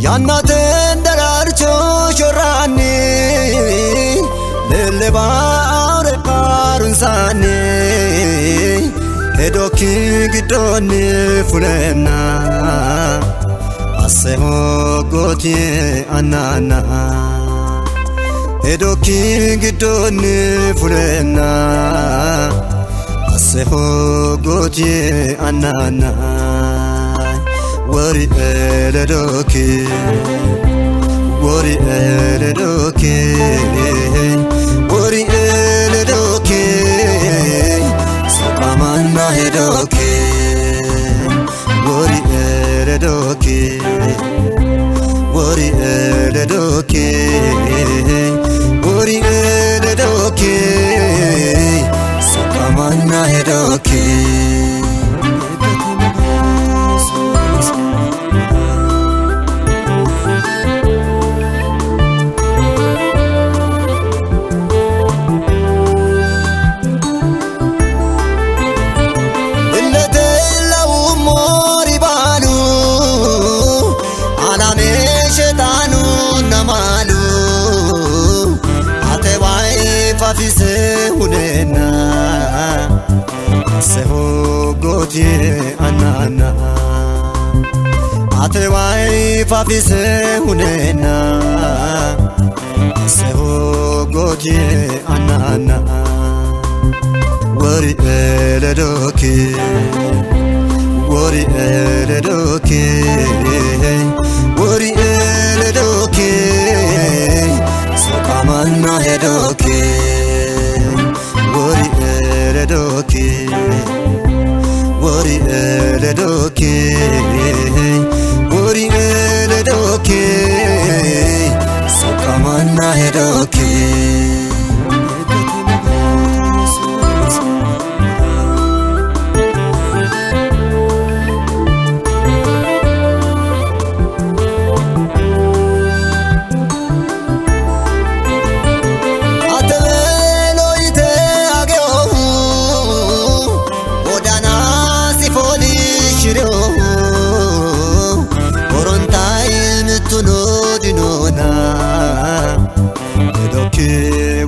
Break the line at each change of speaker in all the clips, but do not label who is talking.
Yannaten dararcho shorani lele bare parun sani edoki gidoni fulena aseho goti anana edoki gidoni fulena aseho goti anana Wori eledoki Wori eledoki Wori eledoki Sakamana hedoki Wori eledoki Wori eledoki Wori eledoki Sakamana hedoki Fafise hunena Seho goti anana Ate wai fafise hunena Seho goti anana Wori eledoki Wori eledoki Wori eledoki Sakamana hedoki Wori eledoki Wori eledoki Wori eledoki Sakamana hedoki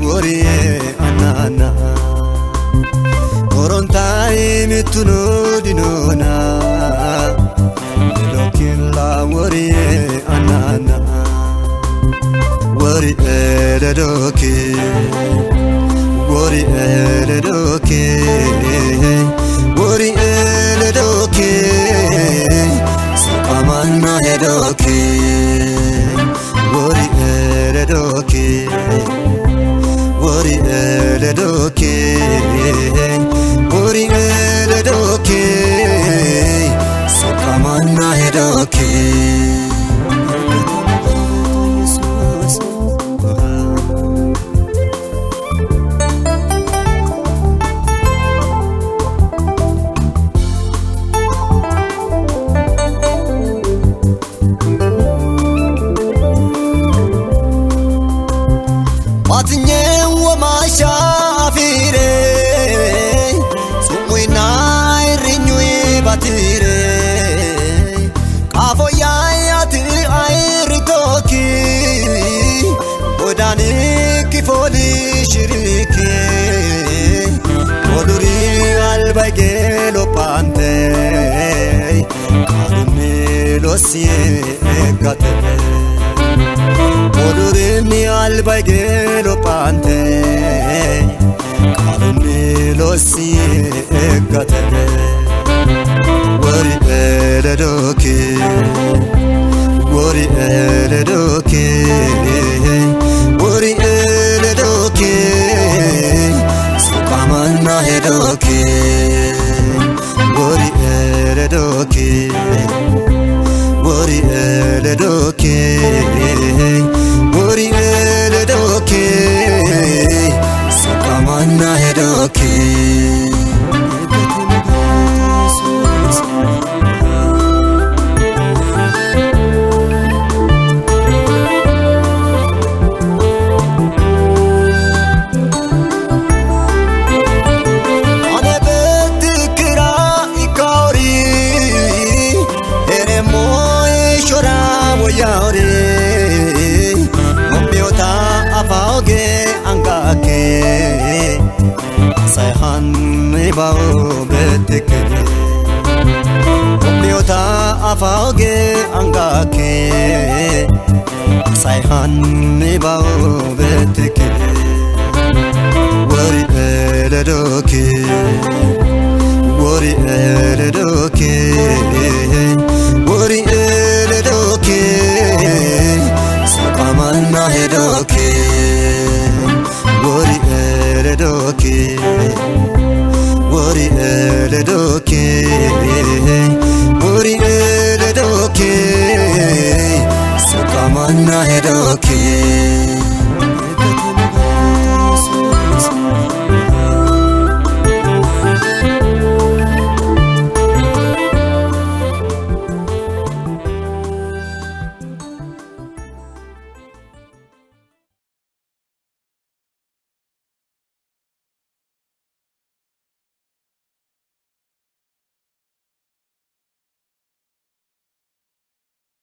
Wori anana Orontai mituno dinona Edokilla wori anana Wori eledoki Wori eledoki Wori eledoki Sakamana hedoki Wori eledoki Wori eledoki Wori eledoki Sakamana hedoki Kifoli shiriki Oduri albagelo pante Karmi losi egate Oduri mi albagelo pante Karmi losi egate Wori eledoki Wori eledoki Wori eledoki Sakamana hedoki Wori eledoki Wori eledoki Wori eledoki Sakamana hedoki Yauri bao betike Miota afauge angake Sayhan bao betike Wari eledoke Wari eledoke Wari eledoke Sakamana hedoke Wari eledoke Wari eledoke Wari eledoke Sakamana hedoke